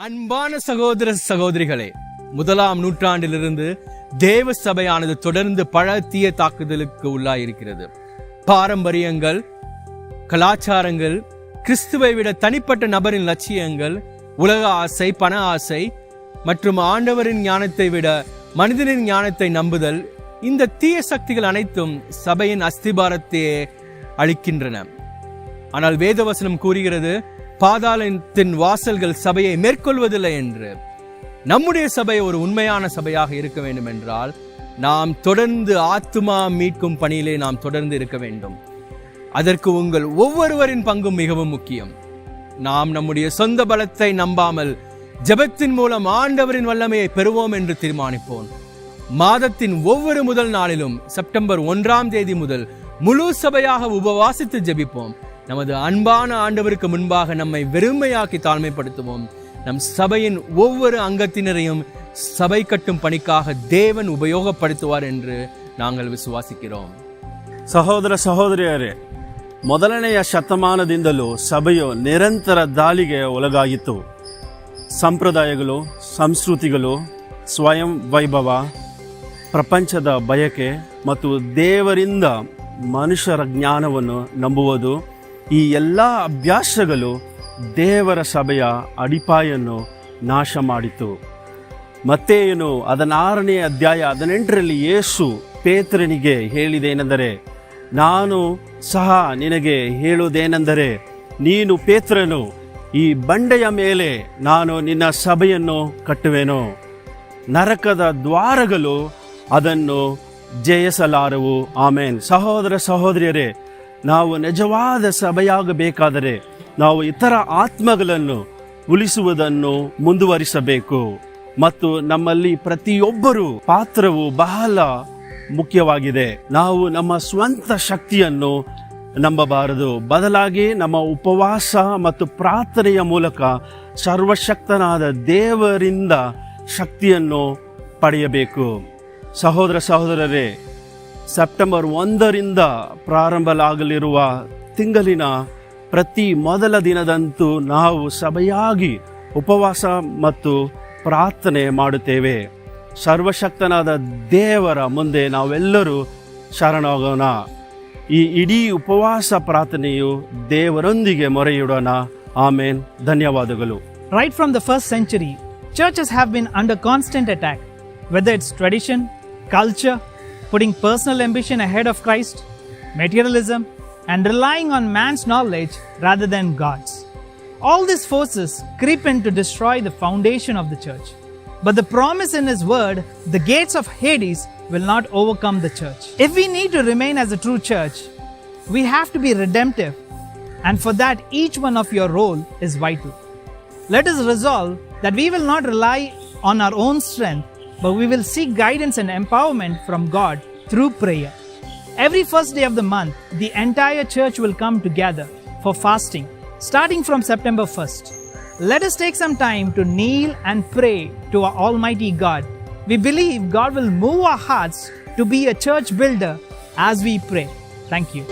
அன்பான சகோதர சகோதரிகளே, 1ஆம் நூற்றாண்டிலிருந்து தேவ சபையானது தொடர்ந்து பல தீய தாக்குதலுக்கு உள்ளாயிருக்கிறது. பாரம்பரியங்கள், கலாச்சாரங்கள், கிறிஸ்துவை விட தனிப்பட்ட நபரின் லட்சியங்கள், உலக ஆசை, பண ஆசை மற்றும் ஆண்டவரின் ஞானத்தை விட மனிதனின் ஞானத்தை நம்புதல், இந்த தீய சக்திகள் அனைத்தும் சபையின் அஸ்திபாரத்தையே அளிக்கின்றன. ஆனால் வேதவசனம் கூறுகிறது, பாதாளத்தின் வாசல்கள் சபையை மேற்கொள்வதில்லை என்று. நம்முடைய சபை ஒரு உண்மையான சபையாக இருக்க வேண்டும் என்றால் நாம் தொடர்ந்து ஆத்துமா மீட்கும் பணியிலே நாம் தொடர்ந்து இருக்க வேண்டும். அதற்கு உங்கள் ஒவ்வொருவரின் பங்கும் மிகவும் முக்கியம். நாம் நம்முடைய சொந்த பலத்தை நம்பாமல் ஜெபத்தின் மூலம் ஆண்டவரின் வல்லமையை பெறுவோம் என்று தீர்மானிப்போம். மாதத்தின் ஒவ்வொரு முதல் நாளிலும் செப்டம்பர் 1ஆம் தேதி முதல் முழு சபையாக உபவாசித்து ஜெபிப்போம். நமது அன்பான ஆண்டவருக்கு முன்பாக நம்மை வெறுமையாக்கி தாழ்மைப்படுத்துவோம். நம் சபையின் ஒவ்வொரு அங்கத்தினரையும் சபை கட்டும் பணிக்காக தேவன் உபயோகப்படுத்துவார் என்று நாங்கள் ವಿಶ್ವಾಸಿக்கிறோம். ಸಹೋದರ ಸಹೋದರಿಯರೇ, ಮೊದಲನೆಯ ಶತಮಾನದಿಂದಲೂ ಸಭೆಯು ನಿರಂತರ ದಾಳಿಗೆ ಒಳಗಾಗಿತ್ತು. ಸಂಪ್ರದಾಯಗಳು, ಸಂಸ್ಕೃತಿಗಳು, ಸ್ವಯಂ ವೈಭವ, ಪ್ರಪಂಚದ ಬಯಕೆ ಮತ್ತು ದೇವರಿಂದ ಮನುಷ್ಯರ ಜ್ಞಾನವನ್ನು ನಂಬುವುದು, ಈ ಎಲ್ಲ ಅಭ್ಯಾಸಗಳು ದೇವರ ಸಭೆಯ ಅಡಿಪಾಯನ್ನು ನಾಶ ಮಾಡಿತು. ಮತ್ತೇಯನು 16ನೇ ಅಧ್ಯಾಯ 18ರಲ್ಲಿ ಯೇಸು ಪೇತ್ರನಿಗೆ ಹೇಳಿದೇನೆಂದರೆ, ನಾನು ಸಹ ನಿನಗೆ ಹೇಳುವುದೇನೆಂದರೆ, ನೀನು ಪೇತ್ರನು, ಈ ಬಂಡೆಯ ಮೇಲೆ ನಾನು ನಿನ್ನ ಸಭೆಯನ್ನು ಕಟ್ಟುವೆನು, ನರಕದ ದ್ವಾರಗಳು ಅದನ್ನು ಜಯಿಸಲಾರವು. ಆಮೇನ್. ಸಹೋದರ ಸಹೋದರಿಯರೇ, ನಾವು ನಿಜವಾದ ಸಭೆಯಾಗಬೇಕಾದರೆ ನಾವು ಇತರ ಆತ್ಮಗಳನ್ನು ಉಳಿಸುವುದನ್ನು ಮುಂದುವರಿಸಬೇಕು ಮತ್ತು ನಮ್ಮಲ್ಲಿ ಪ್ರತಿಯೊಬ್ಬರು ಪಾತ್ರವು ಬಹಳ ಮುಖ್ಯವಾಗಿದೆ. ನಾವು ನಮ್ಮ ಸ್ವಂತ ಶಕ್ತಿಯನ್ನು ನಂಬಬಾರದು, ಬದಲಾಗಿ ನಮ್ಮ ಉಪವಾಸ ಮತ್ತು ಪ್ರಾರ್ಥನೆಯ ಮೂಲಕ ಸರ್ವಶಕ್ತನಾದ ದೇವರಿಂದ ಶಕ್ತಿಯನ್ನು ಪಡೆಯಬೇಕು. ಸಹೋದರ ಸಹೋದರರೇ, ಸೆಪ್ಟೆಂಬರ್ 1ರಿಂದ ಪ್ರಾರಂಭವಾಗಲಿರುವ ತಿಂಗಳಿನ ಪ್ರತಿ ಮೊದಲ ದಿನದಂತೂ ನಾವು ಸಭೆಯಾಗಿ ಉಪವಾಸ ಮತ್ತು ಪ್ರಾರ್ಥನೆ ಮಾಡುತ್ತೇವೆ. ಸರ್ವಶಕ್ತನಾದ ದೇವರ ಮುಂದೆ ನಾವೆಲ್ಲರೂ ಶರಣಾಗೋಣ. ಈ ಇಡೀ ಉಪವಾಸ ಪ್ರಾರ್ಥನೆಯು ದೇವರೊಂದಿಗೆ ಮೊರೆಯಿಡೋಣ. ಆಮೇನ್. ಧನ್ಯವಾದಗಳು. Right from the first century, churches have been under constant attack, whether it's tradition, culture, putting personal ambition ahead of Christ, materialism, and relying on man's knowledge rather than God's. All these forces creep in to destroy the foundation of the church. But the promise in His word, the gates of Hades will not overcome the church. If we need to remain as a true church, we have to be redemptive, and for that each one of your role is vital. Let us resolve that we will not rely on our own strength, but we will seek guidance and empowerment from God through prayer. Every first day of the month, the entire church will come together for fasting, starting from September 1st. Let us take some time to kneel and pray to our Almighty God. We believe God will move our hearts to be a church builder as we pray. Thank you.